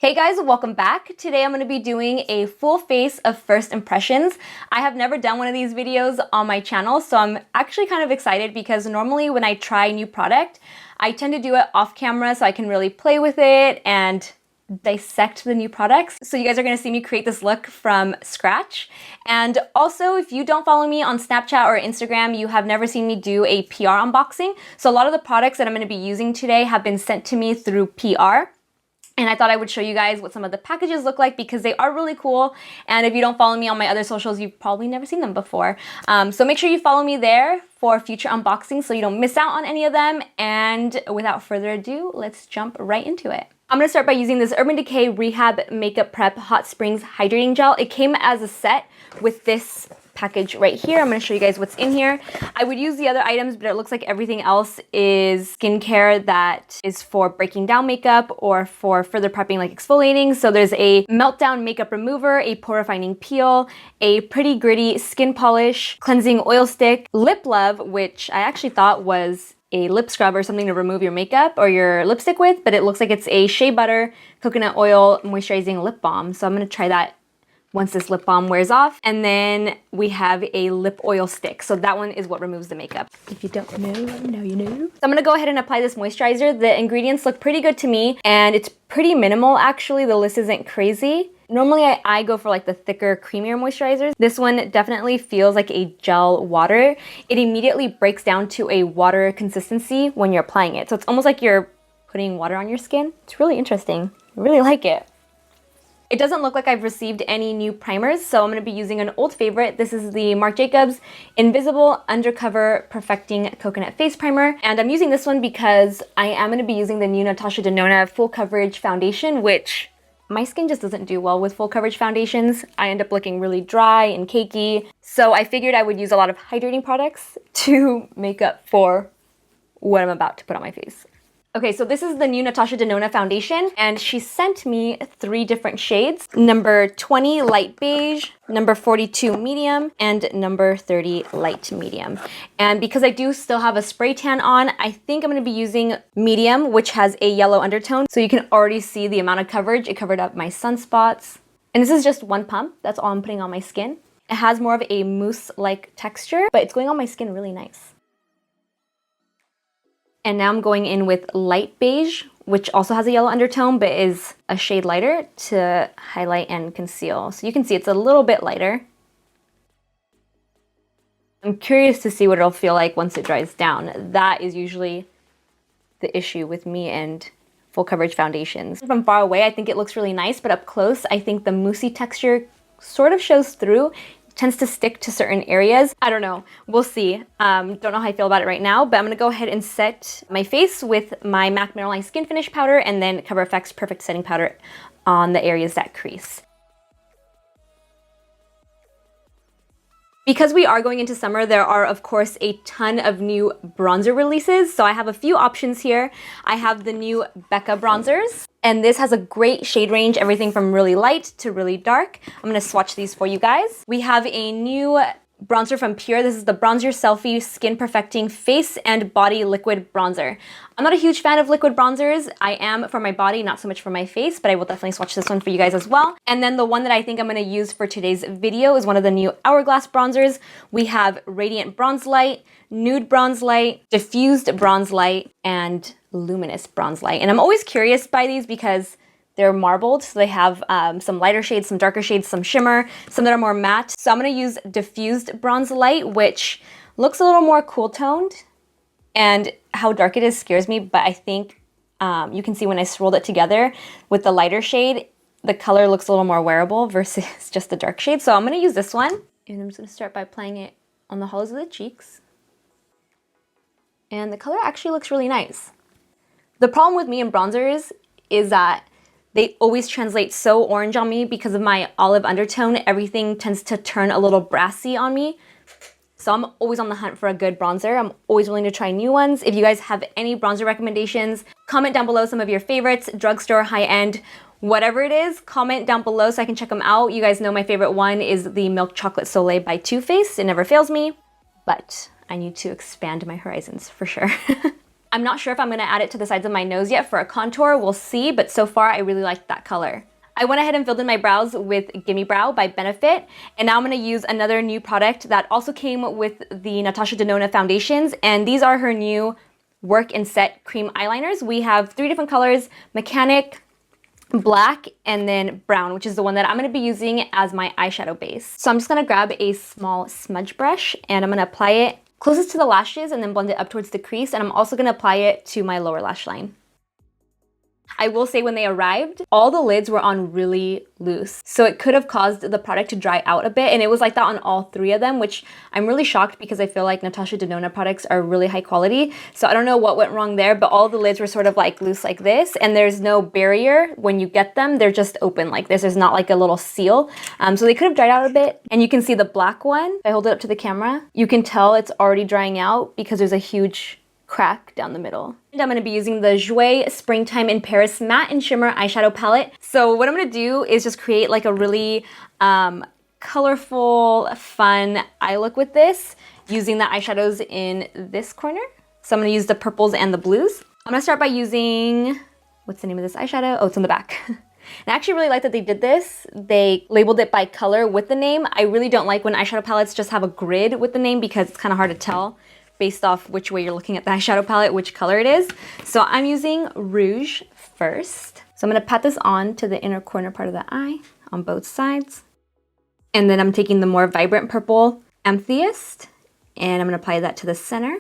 Hey guys, welcome back. Today I'm going to be doing a full face of first impressions. I have never done one of these videos on my channel, so I'm actually kind of excited because normally when I try a new product, I tend to do it off camera so I can really play with it and dissect the new products. So you guys are going to see me create this look from scratch. And also, if you don't follow me on Snapchat or Instagram, you have never seen me do a PR unboxing. So a lot of the products that I'm going to be using today have been sent to me through PR. And I thought I would show you guys what some of the packages look like because they are really cool. And if you don't follow me on my other socials, you've probably never seen them before. So make sure you follow me there for future unboxings so you don't miss out on any of them. And without further ado, let's jump right into it. I'm going to start by using this Urban Decay Rehab Makeup Prep Hot Springs Hydrating Gel. It came as a set with this package right here. I'm going to show you guys what's in here. I would use the other items, but it looks like everything else is skincare that is for breaking down makeup or for further prepping like exfoliating. So there's a meltdown makeup remover, a pore refining peel, a pretty gritty skin polish, cleansing oil stick, lip love, which I actually thought was a lip scrub or something to remove your makeup or your lipstick with, but it looks like it's a shea butter, coconut oil, moisturizing lip balm. So I'm going to try that once this lip balm wears off. And then we have a lip oil stick. So that one is what removes the makeup. If you don't know, now you know. So I'm gonna go ahead and apply this moisturizer. The ingredients look pretty good to me and it's pretty minimal actually. The list isn't crazy. Normally I go for like the thicker, creamier moisturizers. This one definitely feels like a gel water. It immediately breaks down to a water consistency when you're applying it. So it's almost like you're putting water on your skin. It's really interesting. I really like it. It doesn't look like I've received any new primers, so I'm going to be using an old favorite. This is the Marc Jacobs Invisible Undercover Perfecting Coconut Face Primer. And I'm using this one because I am going to be using the new NATASHA DENONA Full Coverage Foundation, which my skin just doesn't do well with full coverage foundations. I end up looking really dry and cakey. So I figured I would use a lot of hydrating products to make up for what I'm about to put on my face. Okay, so this is the new NATASHA DENONA foundation, and she sent me 3 different shades. Number 20 light beige, number 42 medium, and number 30 light medium. And because I do still have a spray tan on, I think I'm gonna be using medium, which has a yellow undertone. So you can already see the amount of coverage. It covered up my sunspots. And this is just one pump. That's all I'm putting on my skin. It has more of a mousse-like texture, but it's going on my skin really nice. And now I'm going in with light beige, which also has a yellow undertone, but is a shade lighter to highlight and conceal. So you can see it's a little bit lighter. I'm curious to see what it'll feel like once it dries down. That is usually the issue with me and full coverage foundations. From far away, I think it looks really nice, but up close, I think the moussey texture sort of shows through. Tends to stick to certain areas. I don't know. We'll see. Don't know how I feel about it right now, but I'm going to go ahead and set my face with my MAC Mineralized Skin Finish Powder and then Cover FX Perfect Setting Powder on the areas that crease. Because we are going into summer, there are of course a ton of new bronzer releases. So I have a few options here. I have the new BECCA bronzers, and this has a great shade range, everything from really light to really dark. I'm gonna swatch these for you guys. We have a new bronzer from Pure. This is the Bronzer Selfie Skin Perfecting Face and Body Liquid Bronzer. I'm not a huge fan of liquid bronzers. I am for my body, not so much for my face, but I will definitely swatch this one for you guys as well. And then the one that I think I'm gonna use for today's video is one of the new Hourglass bronzers. We have Radiant Bronze Light, Nude Bronze Light, Diffused Bronze Light, and Luminous Bronze Light. And I'm always curious by these because they're marbled, so they have some lighter shades, some darker shades, some shimmer, some that are more matte. So I'm gonna use Diffused Bronze Light, which looks a little more cool toned, and how dark it is scares me, but I think you can see when I swirled it together with the lighter shade, the color looks a little more wearable versus just the dark shade. So I'm gonna use this one, and I'm just gonna start by applying it on the hollows of the cheeks. And the color actually looks really nice. The problem with me and bronzers is that they always translate so orange on me because of my olive undertone. Everything tends to turn a little brassy on me. So I'm always on the hunt for a good bronzer. I'm always willing to try new ones. If you guys have any bronzer recommendations, comment down below some of your favorites, drugstore, high-end, whatever it is, comment down below so I can check them out. You guys know my favorite one is the Milk Chocolate Soleil by Too Faced. It never fails me, but I need to expand my horizons for sure. I'm not sure if I'm gonna add it to the sides of my nose yet for a contour, we'll see, but so far I really like that color. I went ahead and filled in my brows with Gimme Brow by Benefit, and now I'm gonna use another new product that also came with the Natasha Denona foundations, and these are her new Work and Set cream eyeliners. We have 3 different colors: Mechanic, black, and then brown, which is the one that I'm gonna be using as my eyeshadow base. So I'm just gonna grab a small smudge brush and I'm gonna apply it closest to the lashes and then blend it up towards the crease, and I'm also gonna apply it to my lower lash line. I will say when they arrived, all the lids were on really loose. So it could have caused the product to dry out a bit, and it was like that on all 3 of them, which I'm really shocked because I feel like Natasha Denona products are really high quality. So I don't know what went wrong there, but all the lids were sort of like loose like this, and there's no barrier when you get them. They're just open like this. There's not like a little seal. So they could have dried out a bit. And you can see the black one. If I hold it up to the camera, you can tell it's already drying out because there's a huge crack down the middle. And I'm gonna be using the JOUER Springtime in Paris Matte and Shimmer Eyeshadow Palette. So what I'm gonna do is just create like a really colorful, fun eye look with this, using the eyeshadows in this corner. So I'm gonna use the purples and the blues. I'm gonna start by using, what's the name of this eyeshadow? Oh, it's on the back. And I actually really like that they did this. They labeled it by color with the name. I really don't like when eyeshadow palettes just have a grid with the name because it's kind of hard to tell based off which way you're looking at the eyeshadow palette, which color it is. So I'm using Rouge first. So I'm gonna pat this on to the inner corner part of the eye on both sides. And then I'm taking the more vibrant purple Amethyst, and I'm gonna apply that to the center.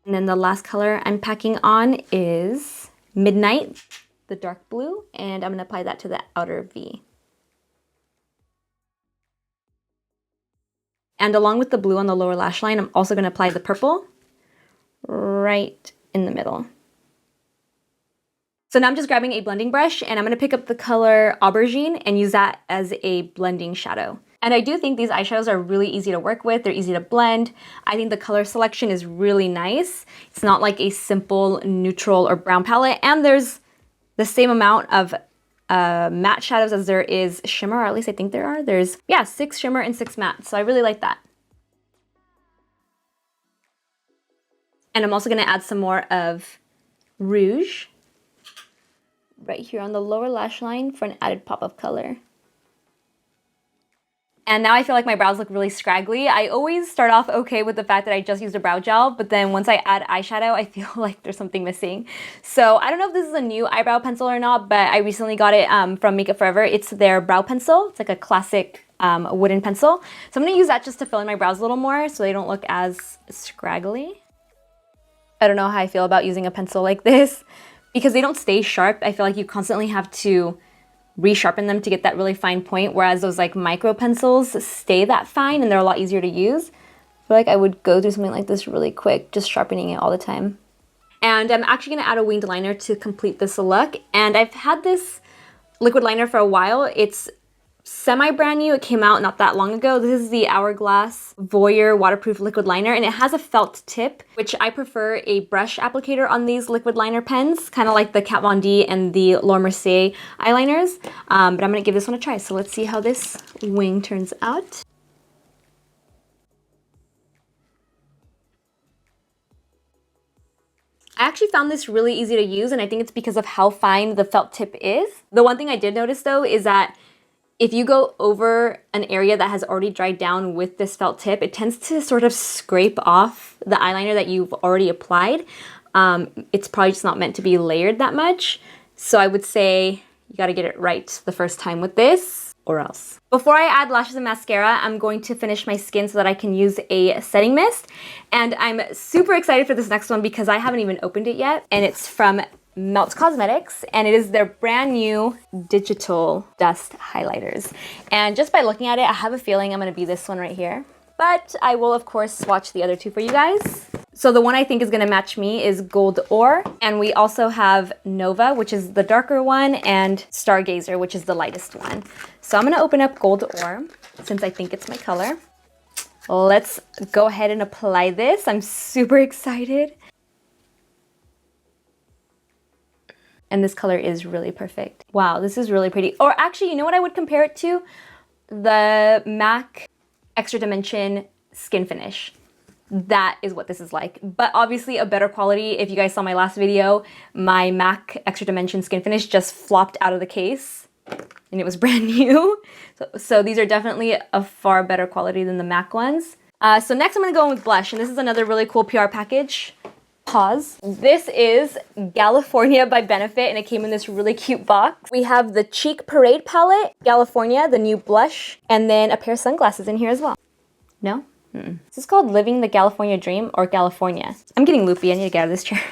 And then the last color I'm packing on is Midnight, the dark blue, and I'm gonna apply that to the outer V. And along with the blue on the lower lash line, I'm also gonna apply the purple right in the middle. So now I'm just grabbing a blending brush and I'm gonna pick up the color Aubergine and use that as a blending shadow. And I do think these eyeshadows are really easy to work with. They're easy to blend. I think the color selection is really nice. It's not like a simple neutral or brown palette, and there's the same amount of matte shadows as there is shimmer, or at least I think there are. There's, yeah, 6 shimmer and 6 matte, so I really like that. And I'm also gonna add some more of Rouge right here on the lower lash line for an added pop of color. And now I feel like my brows look really scraggly. I always start off okay with the fact that I just used a brow gel, but then once I add eyeshadow, I feel like there's something missing. So I don't know if this is a new eyebrow pencil or not, but I recently got it from Makeup Forever. It's their brow pencil. It's like a classic wooden pencil. So I'm gonna use that just to fill in my brows a little more so they don't look as scraggly. I don't know how I feel about using a pencil like this because they don't stay sharp. I feel like you constantly have to resharpen them to get that really fine point, whereas those like micro pencils stay that fine and they're a lot easier to use. I feel like I would go through something like this really quick, just sharpening it all the time. And I'm actually gonna add a winged liner to complete this look. And I've had this liquid liner for a while. It's semi brand new. It came out not that long ago. This is the Hourglass VOYEUR waterproof liquid liner, and it has a felt tip, which I prefer a brush applicator on these liquid liner pens, kind of like the Kat Von D and the Laura Mercier eyeliners. But I'm gonna give this one a try. So let's see how this wing turns out. I actually found this really easy to use, and I think it's because of how fine the felt tip is. The one thing I did notice though is that if you go over an area that has already dried down with this felt tip, it tends to sort of scrape off the eyeliner that you've already applied. It's probably just not meant to be layered that much. So I would say you gotta get it right the first time with this, or else. Before I add lashes and mascara, I'm going to finish my skin so that I can use a setting mist. And I'm super excited for this next one because I haven't even opened it yet. And it's from Melts Cosmetics, and it is their brand new digital dust highlighters. And just by looking at it, I have a feeling I'm gonna be this one right here. But I will of course swatch the other two for you guys. So the one I think is gonna match me is Gold Ore, and we also have Nova, which is the darker one, and Stargazer, which is the lightest one. So I'm gonna open up Gold Ore since I think it's my color. Let's go ahead and apply this. I'm super excited. And this color is really perfect. Wow, this is really pretty. Or actually, you know what I would compare it to? The MAC Extra Dimension Skin Finish. that is what this is like. But obviously a better quality. If you guys saw my last video, my MAC Extra Dimension Skin Finish just flopped out of the case and it was brand new. So these are definitely a far better quality than the MAC ones. So next I'm gonna go in with blush, and this is another really cool PR package. Pause. This is California by Benefit, and it came in this really cute box. We have the Cheek Parade palette, California, the new blush, and then a pair of sunglasses in here as well. No? This is called Living the California Dream, or California. I'm getting loopy, I need to get out of this chair.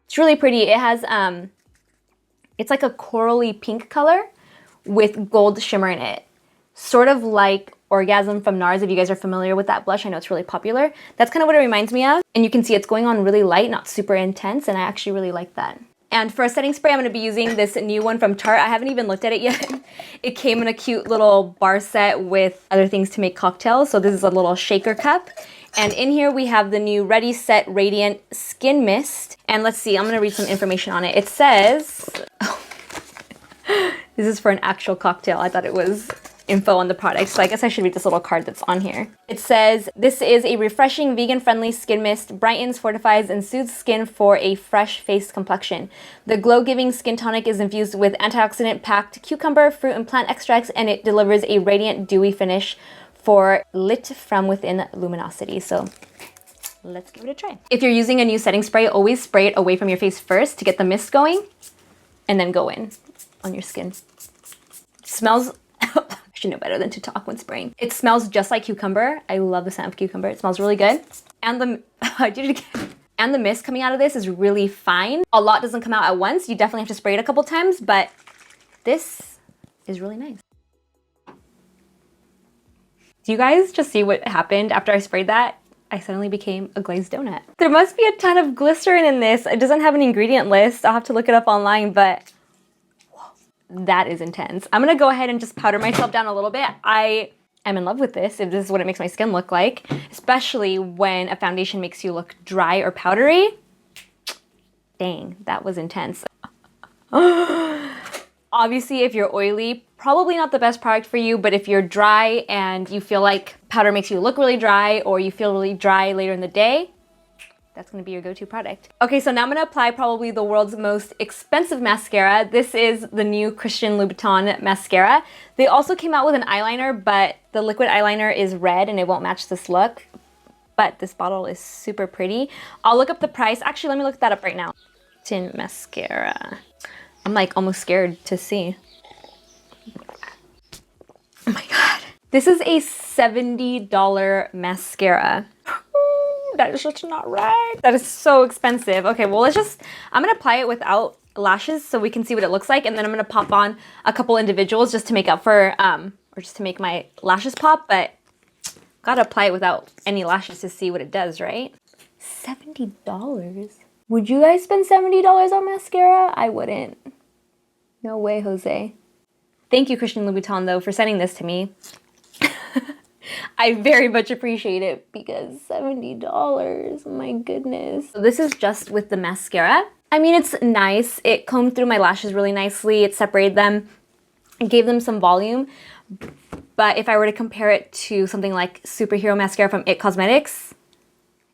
It's really pretty. It has, it's like a corally pink color with gold shimmer in it. Sort of like Orgasm from NARS, if you guys are familiar with that blush. I know it's really popular. That's kind of what it reminds me of. And you can see it's going on really light, not super intense, and I actually really like that. And for a setting spray, I'm going to be using this new one from Tarte. I haven't even looked at it yet. It came in a cute little bar set with other things to make cocktails. So this is a little shaker cup. And in here we have the new Ready Set Radiant Skin Mist. And let's see, I'm going to read some information on it. It says, this is for an actual cocktail. I thought it was info on the product, so I guess I should read this little card that's on here. It says, this is a refreshing vegan-friendly skin mist, brightens, fortifies, and soothes skin for a fresh face complexion. The glow-giving skin tonic is infused with antioxidant-packed cucumber, fruit, and plant extracts, and it delivers a radiant, dewy finish for lit from within luminosity. So let's give it a try. If you're using a new setting spray, always spray it away from your face first to get the mist going, and then go in on your skin. It smells I should know better than to talk when spraying. It smells just like cucumber. I love the scent of cucumber. It smells really good. And the I did it again. And the mist coming out of this is really fine. A lot doesn't come out at once. You definitely have to spray it a couple times, but this is really nice. Do you guys just see what happened after I sprayed that? I suddenly became a glazed donut. There must be a ton of glycerin in this. It doesn't have an ingredient list. I'll have to look it up online, but that is intense. I'm gonna go ahead and just powder myself down a little bit. I am in love with this, if this is what it makes my skin look like, especially when a foundation makes you look dry or powdery. Dang, that was intense. Obviously, if you're oily, probably not the best product for you, but if you're dry and you feel like powder makes you look really dry, or you feel really dry later in the day, that's gonna be your go-to product. Okay, so now I'm gonna apply probably the world's most expensive mascara. This is the new Christian Louboutin mascara. They also came out with an eyeliner, but the liquid eyeliner is red and it won't match this look. But this bottle is super pretty. I'll look up the price. Actually, let me look that up right now. Tin mascara. I'm like almost scared to see. Oh my God. This is a $70 mascara. That is just not right. That is so expensive. Okay, well, I'm gonna apply it without lashes so we can see what it looks like, and then I'm gonna pop on a couple individuals just to make up for, or just to make my lashes pop, but gotta apply it without any lashes to see what it does, right? $70? Would you guys spend $70 on mascara? I wouldn't. No way, Jose. Thank you, Christian Louboutin, though, for sending this to me. I very much appreciate it because $70, my goodness. So this is just with the mascara. I mean, it's nice. It combed through my lashes really nicely. It separated them and gave them some volume. But if I were to compare it to something like Superhero Mascara from IT Cosmetics,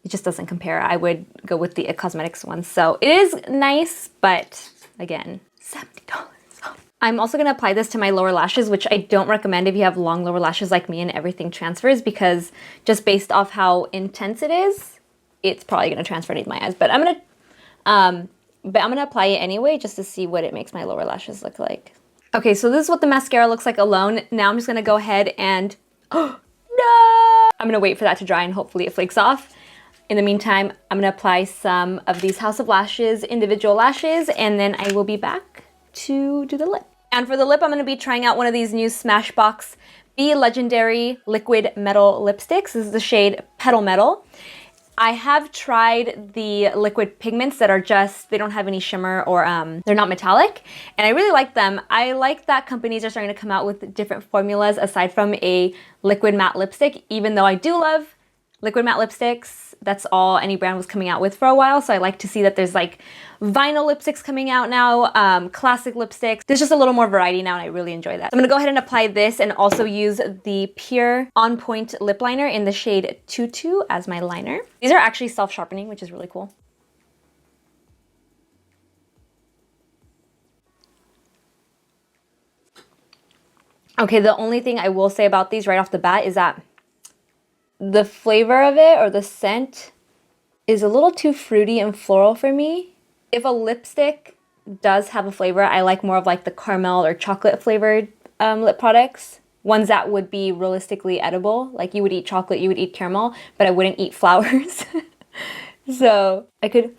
it just doesn't compare. I would go with the IT Cosmetics one. So it is nice, but again, $70. I'm also gonna apply this to my lower lashes, which I don't recommend if you have long lower lashes like me and everything transfers, because just based off how intense it is, it's probably gonna transfer into my eyes. But I'm gonna apply it anyway just to see what it makes my lower lashes look like. Okay, so this is what the mascara looks like alone. Now I'm just gonna go ahead and, oh no! I'm gonna wait for that to dry and hopefully it flakes off. In the meantime, I'm gonna apply some of these House of Lashes individual lashes, and then I will be back to do the lip. And for the lip, I'm going to be trying out one of these new Smashbox Be Legendary Liquid Metal Lipsticks. This is the shade Petal Metal. I have tried the liquid pigments that are just, they don't have any shimmer, or they're not metallic, and I really like them. I like that companies are starting to come out with different formulas aside from a liquid matte lipstick, even though I do love liquid matte lipsticks. That's all any brand was coming out with for a while. So I like to see that there's like vinyl lipsticks coming out now, classic lipsticks. There's just a little more variety now and I really enjoy that. So I'm gonna go ahead and apply this and also use the Pure On Point lip liner in the shade Tutu as my liner. These are actually self-sharpening, which is really cool. Okay, the only thing I will say about these right off the bat is that the flavor of it, or the scent, is a little too fruity and floral for me. If a lipstick does have a flavor, I like more of like the caramel or chocolate flavored lip products. Ones that would be realistically edible. Like you would eat chocolate, you would eat caramel, but I wouldn't eat flowers. So I could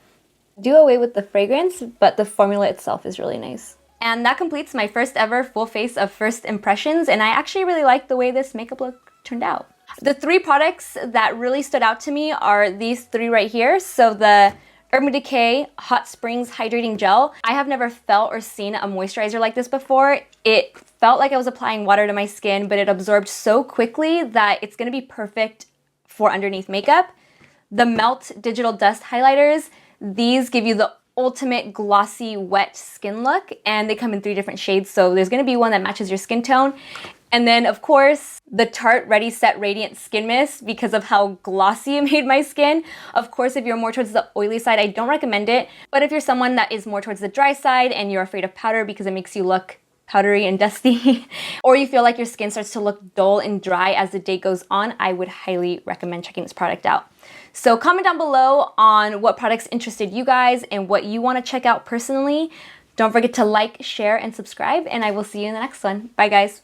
do away with the fragrance, but the formula itself is really nice. And that completes my first ever full face of first impressions, and I actually really like the way this makeup look turned out. The 3 products that really stood out to me are these 3 right here. So the Urban Decay Hot Springs Hydrating Gel. I have never felt or seen a moisturizer like this before. It felt like I was applying water to my skin, but it absorbed so quickly that it's gonna be perfect for underneath makeup. The Melt Digital Dust Highlighters. These give you the ultimate glossy wet skin look, and they come in 3 different shades, so there's going to be one that matches your skin tone. And then of course the Tarte Ready Set Radiant Skin Mist, because of how glossy it made my skin. Of course, if you're more towards the oily side, I don't recommend it, but if you're someone that is more towards the dry side and you're afraid of powder because it makes you look powdery and dusty, or you feel like your skin starts to look dull and dry as the day goes on, I would highly recommend checking this product out. So comment down below on what products interested you guys and what you want to check out personally. Don't forget to like, share, and subscribe, and I will see you in the next one. Bye guys.